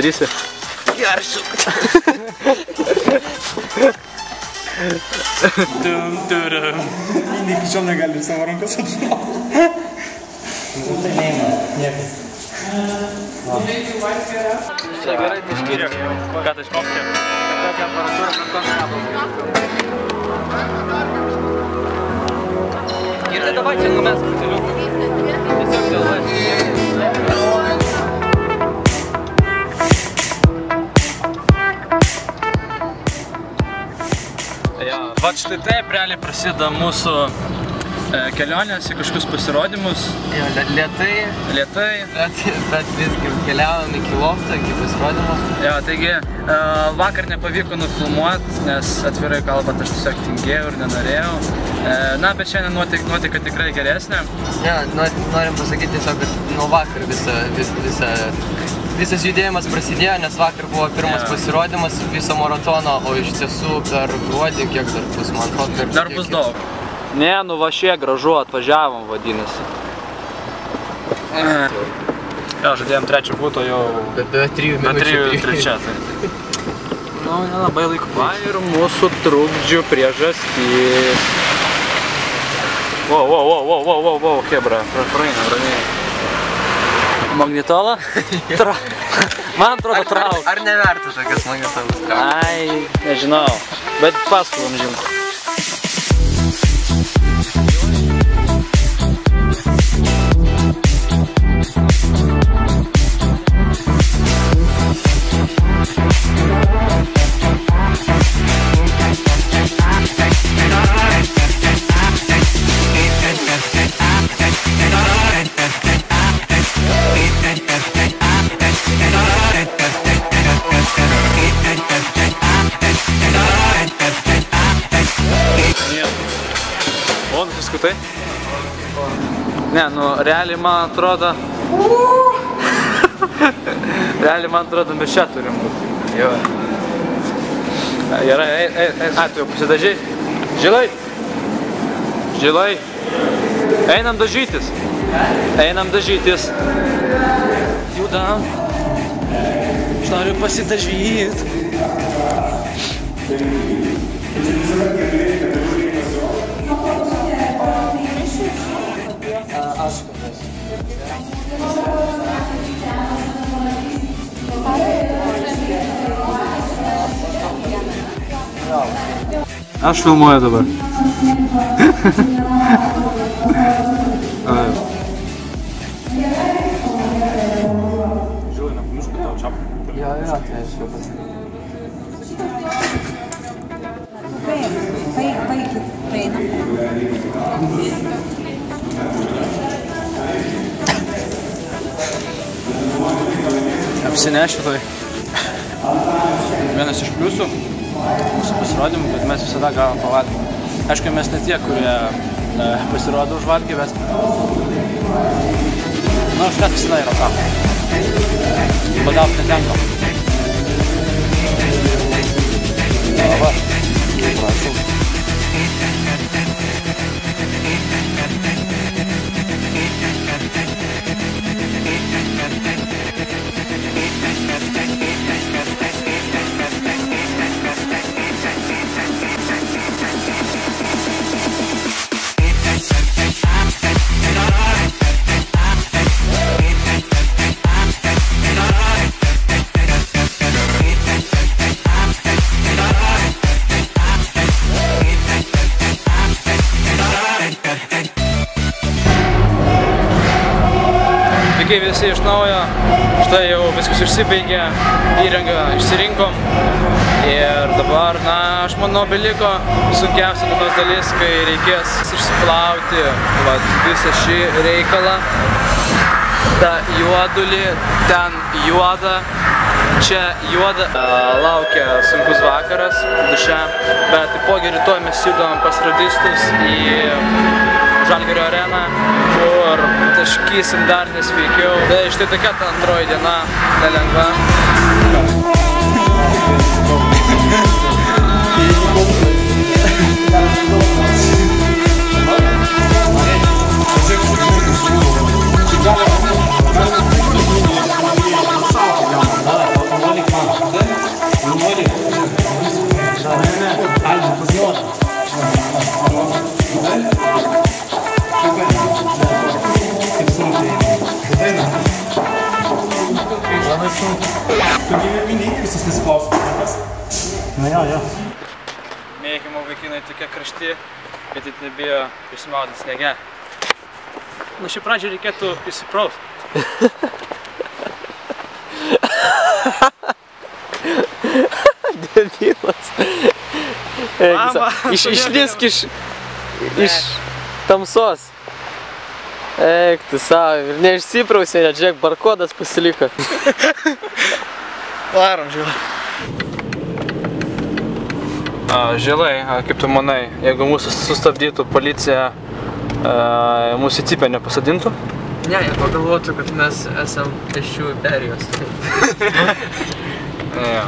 darysi? Gersiu. Iki šiol negali savo rankas apsauti. Tai neima, niekas. Čia gerai, tai skiriu. Ką tai išmokti? Tokia aparatūra rankoms neapauti. Ir tai davai čia numesk pateliuką. Tiesiog dėl laisvės. Vat štai taip realiai prasideda mūsų kelionės į kažkokius pasirodymus. Jo, lėtai, bet visgi keliavom iki lofto, iki pasirodymus. Jo, taigi vakar nepavyko nufilmuoti, nes atvirai kalbant aš tiesiog tingėjau ir nenorėjau. Na, bet šiandien nuotaika tikrai geresnė. Jo, norim pasakyti tiesiog, kad nuo vakar visas judėjimas prasidėjo, nes vakar buvo pirmas pasirodymas viso maratono, o iš tiesų per gruodį, kiek dar bus, man atrodo, dar bus daug. Ne, nu va šie gražu atvažiavom, vadinasi. Jo, žadėjom trečią būto jau... Be 3 minučių. Trečia, tai. Nu, nelabai laiku. Va ir mūsų trukdžių priežastys. Wow, hebra, praeina, ramiai. Magnetola? Man atrodo trauk. Ar neverta tokias magnetolas trauk? Ai, nežinau, bet pasakom žinau. Skutai? Ne, nu, realiai man atrodo... mes čia turim būti. Jo. Gerai, tu jau pasidažai? Žilai? Einam dažytis. Judam. Aš noriu pasidažyti. Aš filmuoju dabar. Žilai, nepamiršk, kad tau čiapą. Jo, tai aš jau pasakiau. Paeikit. Apsinešiu tai. Vienas iš pliusų mūsų pasirodymų, kad mes visada gavom pavalgyti. Aišku, mes ne tie, kurie pasirodo užvalgė, bet... Nu, užkat visada yra ką. Badaut netenko. Va, prašau. Sveiki visi iš naujo, štai jau viskas išsibaigė, įrangą išsirinkom ir dabar, na, aš manau, beliko sunkiausia tos dalis, kai reikės išsiplauti visą šį reikalą, tą juodulį, ten juoda, čia juoda. Laukia sunkus vakaras duše, bet taipogi rytoj mes judam pas radistus į Žalgirio areną, kur taškysim dar nesveikiau. Tai štai tokia ta antroji diena, nelengva. Algi, poziona. Kaip sunkiai. Ateina. Labai sunku. Tu gyveni visus nesiklausos. Na jo. Mėgimo vaikinai tokie krašti, kad jie nebijo išsimaudyti sniege. Nu, šį pradžią reikėtų įsipraust. Debilas. Išlisk iš tamsos. Eik, tu savo. Ir neišsiprausė, net žiūrėk, barkodas pasiliko. Varom, žilai. Žilai, kaip tu manai, jeigu mūsų sustabdytų policija, mūsų į cipę nepasadintų? Ne, jie pagalvotų, kad mes esam pėsčiųjų perėjos. Jo.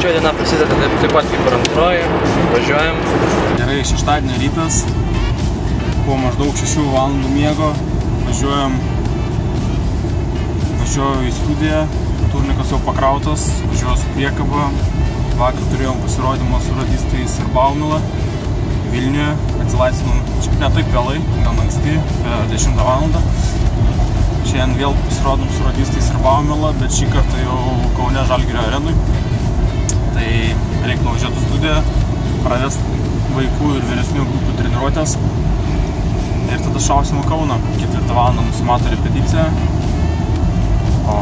Trečioji diena prasideda taip pat kaip ir antroji. Važiuojam. Gerai, šeštadienio rytas. Po maždaug 6 valandų miego važiuoju į studiją. Turnikas jau pakrautas, važiuoju su priekaba. Vakar turėjom pasirodymą su radistais ir Baumila Vilniuje. Atsilaisvinom šiek ne taip vėlai, gan anksti, 10 valandą. Šiandien vėl pasirodom su radistais ir Baumila, bet šį kartą jau Kaune Žalgirio arenui. Tai reikia nuvažiuoti į studiją, pravesti vaikų ir vyresnių grupių treniruotės. Ir tada šausim į Kauną. 4 valandą nusimato repeticija. O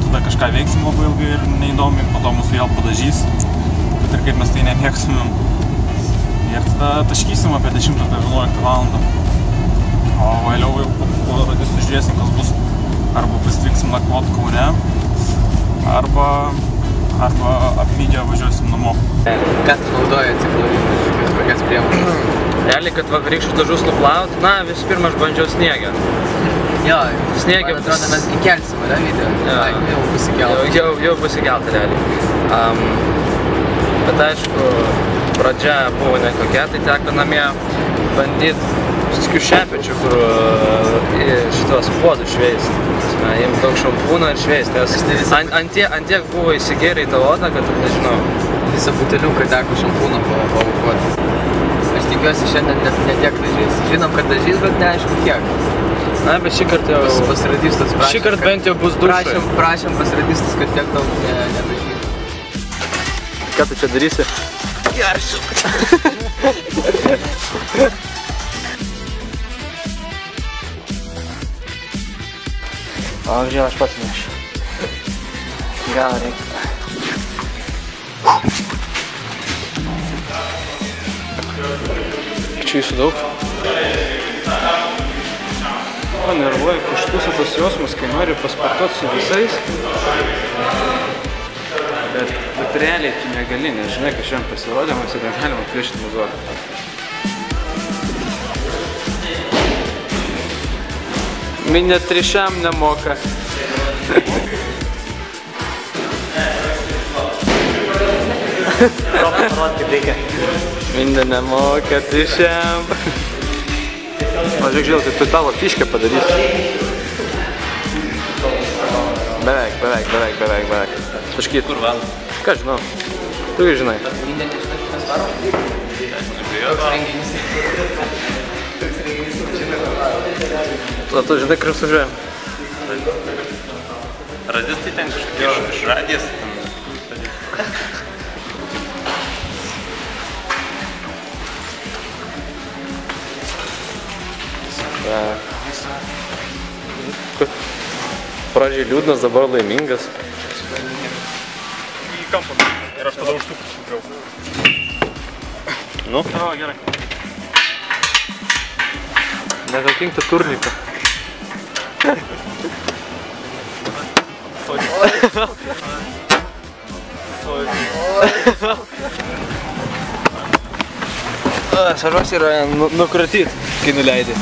tada kažką veiksim labai ilgai ir neįdomiai, po to mus vėl padažys. Bet ir kaip mes tai nemėgstumėm. Ir tada taškysim apie 10-11 valandą. O vėliau jau po radistų žiūrėsim, kas bus. Arba pasiliksim nakvot Kaune, arba apmygę važiuosim namo. Ką tu naudoji atsiklausyti? Kokias priemonės? Realiai, kad vakarykščius dažus nuplaut, na, visų pirma, aš bandžiau sniegę. Jo, Sniegė man atrodo, mes įkelsim, ne, video? Ai, jau bus įkelta. Jau bus įkelta, realiai. Bet aišku, pradžia buvo nekokia, tai teko namie bandyti tokių šepečių, kur šitos puodus šveist. Jiems daug šampūno ir šveist. Antiek buvo įsigėrę į tą odą, kad, nežinau, Visą buteliuką teko šampūno pavakuoti. Aš tikiuosi šiandien net tiek dažys. Žinom, kad dažys, bet neaišku kiek. Na, bet šį kartą jau... Pas radistus prašėm. Šį kartą bent jau bus dušai. Prašėm pas radistus, kad tiek daug nedažytų. Ką tu čia darysi? Gersiu. O, žiūrėjau, aš pats nešiu. Gal reikia. Čia jūsų daug? Nervuoju, kažkus tas jausmas, kai nori pasportuoti su visais. Bet realiai tu negali, nes žinai, kad šiandien pasirodymas ir negalima priešinti muzuoti. Minė trišiam nemoka. Minė nemoka trišiam. O žiūrėk, žinau, tai tu tavo fiškę padarysi. Beveik. Taškyt. Kur val? Ką žinau? Tu žinai. Tu žinai, kur sužiūrėjom? Radistai ten kažkokie iš radijas. Pradžiai liūdnas, dabar laimingas. Į kampą ir aš tada užsukiau. Nu? O, gerai. Nekakink tą turniką. Svarbiausia yra nukratyti, kai nuleidi.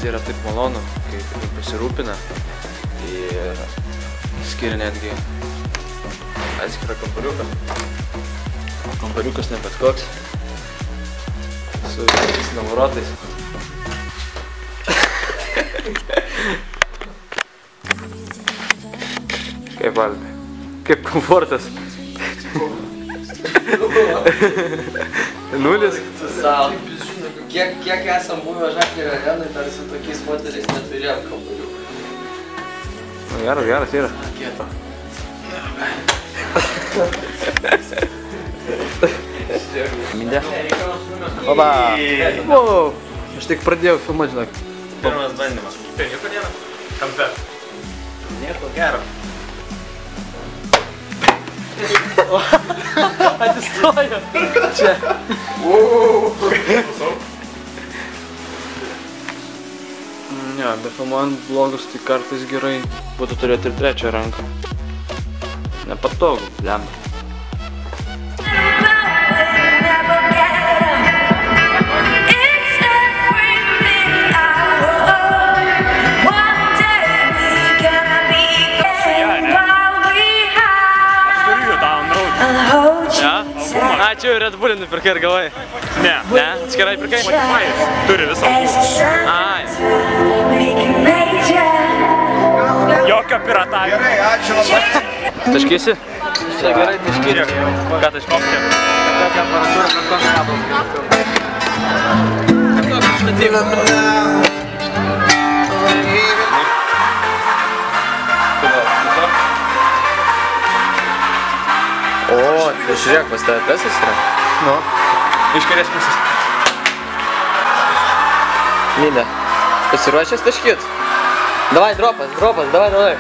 tai yra taip malonu, kai taip pasirūpina ir skiria netgi atskirą kambariuką. Kambariukas ne bet koks, su visais namorotais. Kaip Albi, kaip komfortas. Nulis. Kiek esam buvę Žalgirio arenoj, dar su tokiais moteriais neturėjom kambariukų. Geras yra. Mindė. Oba! Wow! Aš tik pradėjau filmuoti, žinok. Pirmas bandymas. Nieko nėra. Kampe. Nieko gero. Atsistojo. Čia. Ne, befilmuojant blogus, tai kartais gerai būtų turėti ir trečią ranką. Nepatogu, lemba. Ačiū, Red Bullį nupirkai ir galvai. Ne. Ne? Atskirai pirkai? Turi visą mūsų. Ai. Jokio piratavimo. Gerai, ačiū labai. Taškysi? Čia gerai taškyti. Ką taškysi? Tokia temperatūra, kad tos kabos O, tai žiūrėk, pas tave tesas yra? Nu. Iš kairės pusės. Mindė, pasiruošęs taškyt? Davai, dropas, davai.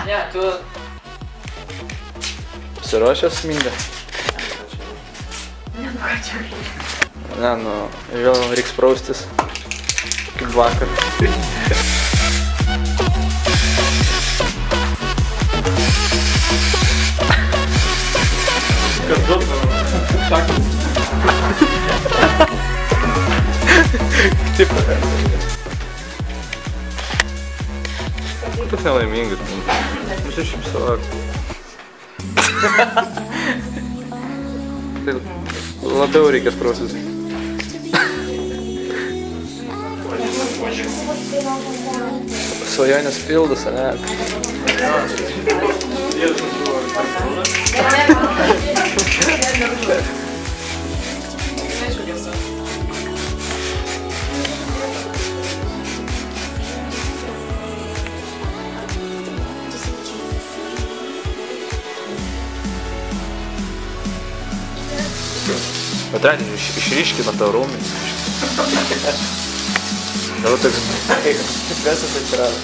Ne, tu... Pasiruošęs, Mindė? Ne, nu, vėl reiks praustis. Kaip vakar. Kas duoda? Šakas. Taip. Toks nelaimingas. Aš šypsok. Tai labiau reikia spraustis. Svajonės pildas, ane? Atradi, išryškina tą rūmį. Dabar toks... Vesas atsirado.